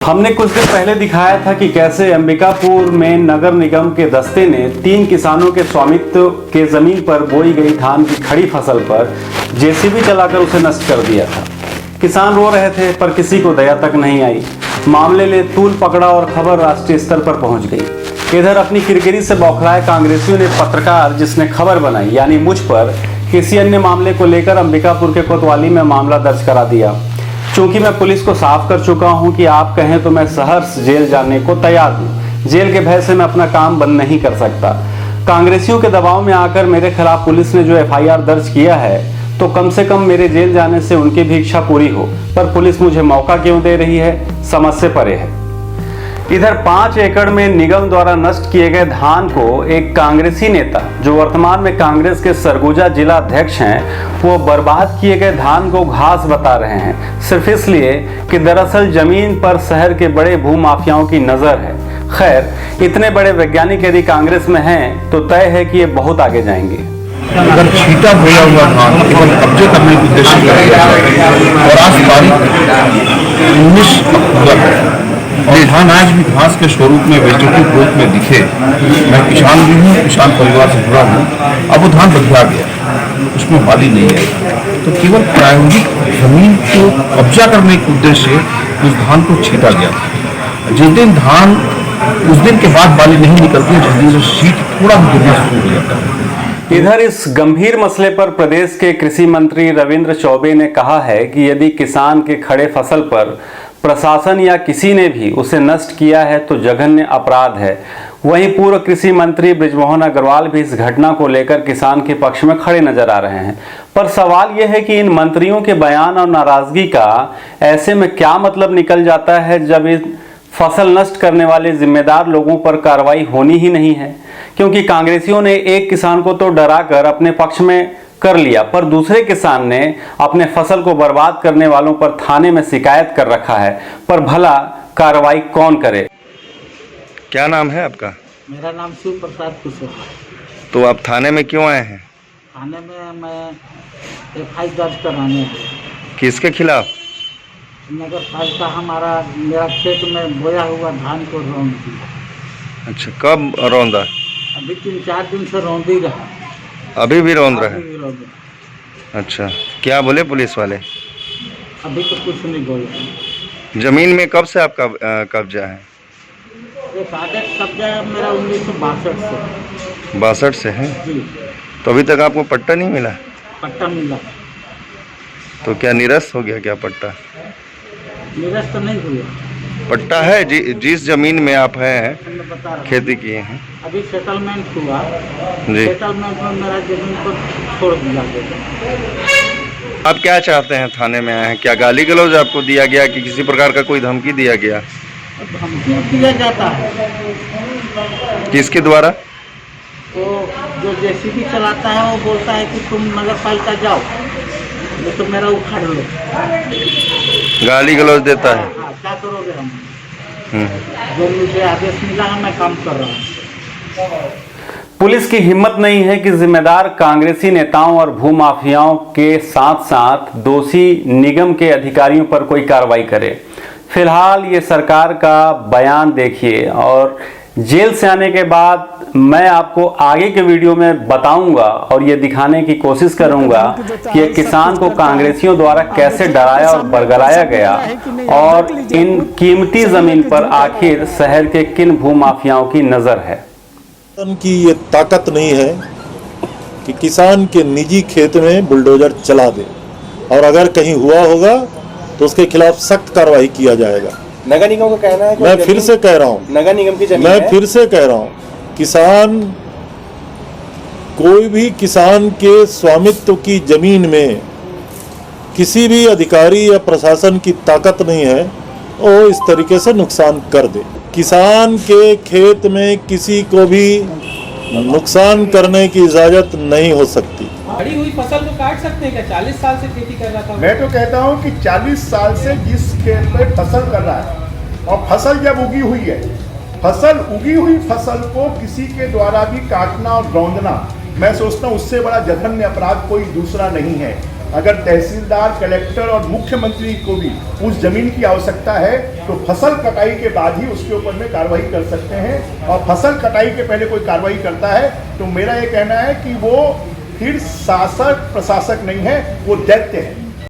हमने कुछ दिन पहले दिखाया था कि कैसे अंबिकापुर में नगर निगम के दस्ते ने 3 किसानों के स्वामित्व के जमीन पर बोई गई धान की खड़ी फसल पर जेसीबी चलाकर उसे नष्ट कर दिया था। किसान रो रहे थे पर किसी को दया तक नहीं आई। मामले ने तूल पकड़ा और खबर राष्ट्रीय स्तर पर पहुंच गई। इधर अपनी किरकिरी से बौखलाए कांग्रेसियों ने पत्रकार जिसने खबर बनाई यानी मुझ पर किसी अन्य मामले को लेकर अंबिकापुर के कोतवाली में मामला दर्ज करा दिया। चूंकि मैं पुलिस को साफ कर चुका हूं कि आप कहें तो मैं सहर्ष जेल जाने को तैयार हूं। जेल के भय से मैं अपना काम बंद नहीं कर सकता। कांग्रेसियों के दबाव में आकर मेरे खिलाफ पुलिस ने जो एफआईआर दर्ज किया है तो कम से कम मेरे जेल जाने से उनकी भी इच्छा पूरी हो, पर पुलिस मुझे मौका क्यों दे रही है, समझ से परे है। इधर 5 एकड़ में निगम द्वारा नष्ट किए गए धान को एक कांग्रेसी नेता जो वर्तमान में कांग्रेस के सरगुजा जिला अध्यक्ष हैं, वो बर्बाद किए गए धान को घास बता रहे हैं, सिर्फ इसलिए कि दरअसल जमीन पर शहर के बड़े भूमाफियाओं की नजर है। खैर, इतने बड़े वैज्ञानिक यदि कांग्रेस में हैं तो तय है कि ये बहुत आगे जाएंगे। अगर छीटा बोया हुआ धान केवल कब्जे करने के उद्देश्य से किया जाए और आज तारीख 19 अक्टूबर है और धान आज भी घास के स्वरूप में वेजिटेटिव रूप में दिखे, मैं किसान भी हूँ, किसान परिवार से जुड़ा हूँ। अब वो धान बदला गया, उसमें बाली नहीं है, तो केवल प्रायोगिक जमीन को कब्जा करने के उद्देश्य से उस धान को छीटा गया था। जिस दिन धान उस दिन के बाद बाली नहीं निकलती, जिस दिन से शीट थोड़ा भी गिरना शुरू हो जाता है। इधर इस गंभीर मसले पर प्रदेश के कृषि मंत्री रविंद्र चौबे ने कहा है कि यदि किसान के खड़े फसल पर प्रशासन या किसी ने भी उसे नष्ट किया है तो जघन्य अपराध है। वहीं पूर्व कृषि मंत्री बृजमोहन अग्रवाल भी इस घटना को लेकर किसान के पक्ष में खड़े नजर आ रहे हैं। पर सवाल यह है कि इन मंत्रियों के बयान और नाराजगी का ऐसे में क्या मतलब निकल जाता है जब इन फसल नष्ट करने वाले जिम्मेदार लोगों पर कार्रवाई होनी ही नहीं है। क्योंकि कांग्रेसियों ने एक किसान को तो डराकर अपने पक्ष में कर लिया, पर दूसरे किसान ने अपने फसल को बर्बाद करने वालों पर थाने में शिकायत कर रखा है। पर भला कार्रवाई कौन करे? क्या नाम है आपका? मेरा नाम शिव प्रसाद कुशवाहा। तो आप थाने में क्यों आए हैं? थाने में मैं एफआईआर दर्ज कराने आया। किसके खिलाफ? नगर पालिका मेरा खेत में बोया हुआ धान को रौंद दिया। अच्छा, कब रौंदा? अभी 3-4 दिन से रौंद ही रहा। अभी भी रौंद रहा है? अभी भी रौंद रहा। अच्छा, क्या बोले पुलिस वाले? अभी तो कुछ नहीं बोले। जमीन में कब से आपका कब्जा है? ये कागज कब्जा मेरा 1962 से। 62 से है जी। तो अभी तक आपको पट्टा नहीं मिला? पट्टा मिला। तो क्या निरस्त हो गया क्या पट्टा? निरस्त तो नहीं हुआ। पट्टा है जिस जमीन में आप हैं मैं बता रहा हूँ। खेती किए हैं? अभी सेटलमेंट हुआ जी। सेटलमेंट में मेरा जमीन को छोड़ दिया गया। आप क्या चाहते हैं? थाने में आए हैं, क्या गाली गलौज आपको दिया गया कि किसी प्रकार का कोई धमकी दिया गया? धमकी दिया जाता है। किसके द्वारा? तो जो जेसीबी चलाता है वो बोलता है कि तुम नगर पालिका जाओ, तो मेरा उखाड़ लो। गाली गलौज देता है? हाँ, क्या करोगे हम? जो मुझे आदेश मिला है मैं काम कर रहा हूँ। पुलिस की हिम्मत नहीं है कि जिम्मेदार कांग्रेसी नेताओं और भूमाफियाओं के साथ साथ दोषी निगम के अधिकारियों पर कोई कार्रवाई करे। फिलहाल ये सरकार का बयान देखिए और जेल से आने के बाद मैं आपको आगे के वीडियो में बताऊंगा और ये दिखाने की कोशिश करूंगा कि एक किसान को कांग्रेसियों द्वारा कैसे डराया और बरगलाया गया और इन कीमती जमीन पर आखिर शहर के किन भूमाफियाओं की नजर है। की ये ताकत नहीं है कि किसान के निजी खेत में बुलडोजर चला दे, और अगर कहीं हुआ होगा तो उसके खिलाफ सख्त कार्रवाई किया जाएगा। नगर निगम का कहना है, मैं फिर से कह रहा हूँ, नगर निगम की जमीन मैं है। फिर से कह रहा हूँ, किसान कोई भी किसान के स्वामित्व की जमीन में किसी भी अधिकारी या प्रशासन की ताकत नहीं है वो इस तरीके से नुकसान कर दे। किसान के खेत में किसी को भी नुकसान करने की इजाजत नहीं हो सकती। बड़ी हुई फसल को काट सकते हैं क्या? 40 साल से खेती कर रहा था। मैं तो कहता हूं कि 40 साल से जिस खेत पे फसल कर रहा है और फसल जब उगी हुई है, उगी हुई फसल को किसी के द्वारा भी काटना और रौंदना, मैं सोचता हूं उससे बड़ा जघन्य अपराध कोई दूसरा नहीं है। अगर तहसीलदार, कलेक्टर और मुख्यमंत्री को भी उस जमीन की आवश्यकता है तो फसल कटाई के बाद ही उसके ऊपर में कार्रवाई कर सकते हैं। और फसल कटाई के पहले कोई कार्रवाई करता है तो मेरा ये कहना है कि वो फिर शासक प्रशासक नहीं है, वो दैत्य है।